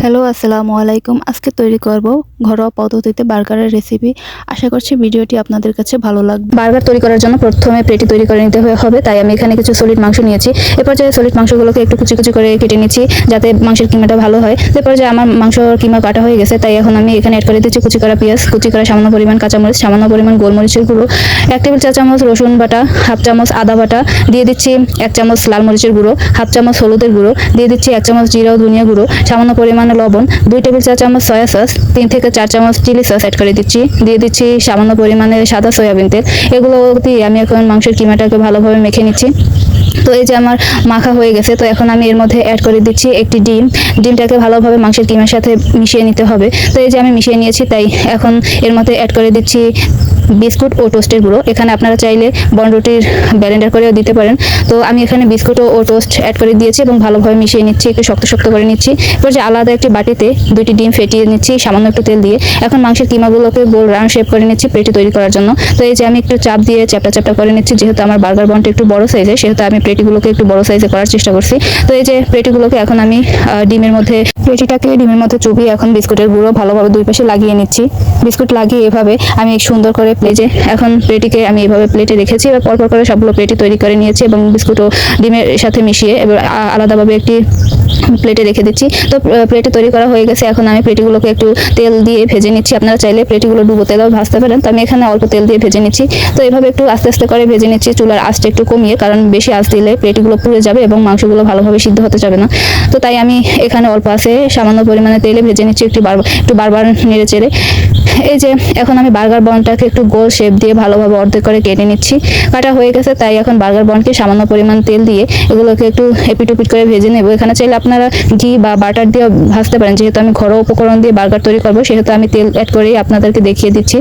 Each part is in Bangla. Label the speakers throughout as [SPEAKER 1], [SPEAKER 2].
[SPEAKER 1] হ্যালো, আসসালামু আলাইকুম। আজকে তৈরি করব ঘরোয়া পদ্ধতিতে বার্গারের রেসিপি। আশা করছি ভিডিওটি আপনাদের কাছে ভালো লাগবে। বার্গার তৈরি করার জন্য প্রথমে পেটি তৈরি করে নিতে হবে, তাই আমি এখানে কিছু সলিড মাংস নিয়েছি। এ পর্যায়ে সলিড মাংসগুলোকে একটু কুচি কুচি করে কেটে নিচ্ছি, যাতে মাংসের কিমাটা ভালো হয়। এ পর্যায়ে আমার মাংসর কিমা কাটা হয়ে গেছে, তাই এখন আমি এখানে অ্যাড করে দিচ্ছি কুচি করা পেঁয়াজ, কুচি করা সামান্য পরিমাণ কাঁচামরিচ, সামান্য পরিমাণ গোলমরিচের গুঁড়ো, 1 টেবিল চা চামচ রসুন বাটা, হাফ চামচ আদা বাটা, দিয়ে দিচ্ছি 1 চামচ লাল মরিচের গুঁড়ো, হাফ চামচ হলুদের গুঁড়ো, দিয়ে দিচ্ছি 1 চামচ জিরা ও ধনিয়া গুঁড়ো, সামান্য পরিমাণে লবণ, 2 টেবিল চা চামচ সয়া সস, 3 থেকে 4 চামচ চিলি সস অ্যাড করে দিচ্ছি, দিয়ে দিচ্ছি সামান্য পরিমাণে সাদা সয়াবিন তেল। এগুলো দিয়ে আমি এখন মাংসের কিমাটাকে ভালোভাবে মেখে নিচ্ছি। তো এই যে আমার মাখা হয়ে গেছে, তো এখন আমি এর মধ্যে অ্যাড করে দিচ্ছি একটি ডিমটাকে ভালোভাবে মাংসের কিমার সাথে মিশিয়ে নিতে হবে। তো এই যে আমি মিশিয়ে নিয়েছি, তাই এখন এর মধ্যে অ্যাড করে দিচ্ছি বিস্কুট ও টোস্টের গুঁড়ো। এখানে আপনারা চাইলে বনরুটির ব্লেন্ডার করেও দিতে পারেন। তো আমি এখানে বিস্কুট ও টোস্ট অ্যাড করে দিয়েছি এবং ভালোভাবে মিশিয়ে নিচ্ছি, একটু শক্ত শক্ত করে নিচ্ছি। এরপর যে আলাদা একটি বাটিতে 2টি ডিম ফেটিয়ে নিচ্ছি সামান্য একটু তেল দিয়ে। এখন মাংসের কিমাগুলোকে গোল রাউন্ড শেপ করে নিচ্ছি পেটি তৈরি করার জন্য। তো এই যে আমি একটু চাপ দিয়ে চ্যাপটা চ্যাপটা করে নিচ্ছি, যেহেতু আমার বার্গার বনটা একটু বড় সাইজের, সেহেতু আমি পেটিগুলোকে একটু বড় সাইজে করার চেষ্টা করছি। তো এই যে পেটিগুলোকে এখন আমি পেটিটাকে ডিমের মধ্যে চুবিয়ে এখন বিস্কুটের গুঁড়ো ভালোভাবে দুই পাশে লাগিয়ে নিচ্ছি। বিস্কুট লাগিয়ে এভাবে আমি সুন্দর করে প্লেটে এখন প্লেটিকে আমি এভাবে প্লেটে রেখেছি। এবার পরপর করে সবগুলো প্লেটই তৈরি করে নিয়েছি এবং বিস্কুট ও ডিমের সাথে মিশিয়ে এবার আলাদাভাবে একটি প্লেটে রেখে দিচ্ছি। তো প্লেটে তৈরি করা হয়ে গেছে, এখন আমি প্লেটগুলোকে একটু তেল দিয়ে ভেজে নিচ্ছি। আপনারা চাইলে প্লেটগুলো ডুবো তেলেও ভাজতে পারেন, তো আমি এখানে অল্প তেল দিয়ে ভেজে নিচ্ছি। তো এভাবে একটু আস্তে আস্তে করে ভেজে নিচ্ছি, চুলার আঁচটা একটু কমিয়ে, কারণ বেশি আঁচ দিলে প্লেটগুলো পুড়ে যাবে এবং মাংসগুলো ভালোভাবে সিদ্ধ হতে যাবে না। তো তাই আমি এখানে অল্প আঁচে সামান্য পরিমাণে তেলে ভেজে নিচ্ছি, একটু বারবার নেড়ে চেড়ে। এই যে এখন আমি বার্গার বনটাকে একটু গোল শেপ দিয়ে ভালোভাবে অর্ধেক করে কেটে নিচ্ছি। কাটা হয়ে গেছে, তাই এখন বার্গার বনকে সামান্য পরিমাণ তেল দিয়ে এগুলোকে একটু এপিট ওপিট করে ভেজে নেব। এখানে চাইলে আপনারা ঘি বা বাটার দিয়ে ভাজতে পারেন, যেহেতু আমি ঘরোয়া উপকরণ দিয়ে বার্গার তৈরি করবো, সেহেতু আমি তেল অ্যাড করেই আপনাদেরকে দেখিয়ে দিচ্ছি।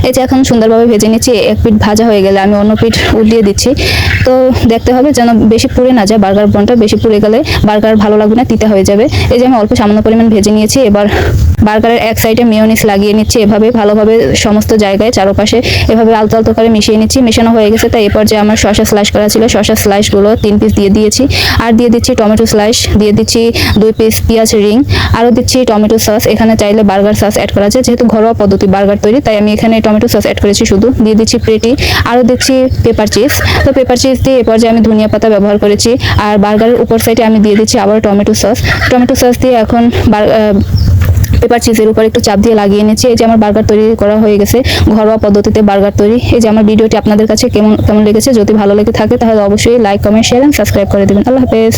[SPEAKER 1] এই যে এখন সুন্দরভাবে ভেজে নিচ্ছি। এক পিঠ ভাজা হয়ে গেলে আমি অন্য পিঠ উল্টিয়ে দিচ্ছি। তো দেখতে হবে যেন বেশি পুড়ে না যায় বার্গার বনটা, বেশি পুড়ে গেলে বার্গার ভালো লাগবে না, তিতা হয়ে যাবে। এই যে আমি অল্প সামান্য পরিমাণ ভেজে নিয়েছি। এবার বার্গারের এক সাইডে মেয়োনিজ লাগিয়ে নিচ্ছি, এভাবে ভালোভাবে সমস্ত জায়গায় চারপাশে এভাবে আলতো আলতো করে মিশিয়ে নিচ্ছি। মেশানো হয়ে গেছে, তাই এরপর যে আমার শসা স্লাইস করা ছিল, শসা স্লাইসগুলো 3 পিস দিয়ে দিয়েছি। আর দিয়ে দিচ্ছি টমেটো স্লাইস, দিয়ে দিচ্ছি 2 পিস পেঁয়াজ রিং, আরও দিচ্ছি টমেটো সস। এখানে চাইলে বার্গার সস অ্যাড করা যায়, যেহেতু ঘরোয়া পদ্ধতি বার্গার তৈরি, তাই আমি এখানে টমেটো সস অ্যাড করেছি শুধু। দিয়ে দিচ্ছি পেটি, আরও দিচ্ছি পেপার চিপস। তো পেপার চিপস দিয়ে এরপর যে আমি ধনিয়া পাতা ব্যবহার করেছি। আর বার্গারের উপর সাইডে আমি দিয়ে দিচ্ছি আবার টমেটো সস দিয়ে এখন পেপার চিজের উপর একটু চাপ দিয়ে লাগিয়ে নিচ্ছি। এই যে আমার বার্গার তৈরি করা হয়ে গেছে, ঘরোয়া পদ্ধতিতে বার্গার তৈরি। এই যে আমার ভিডিওটি আপনাদের কাছে কেমন লেগেছে, যদি ভালো লেগে থাকে তাহলে অবশ্যই like, comment, share and subscribe করে দেবেন। আল্লাহ হাফেজ।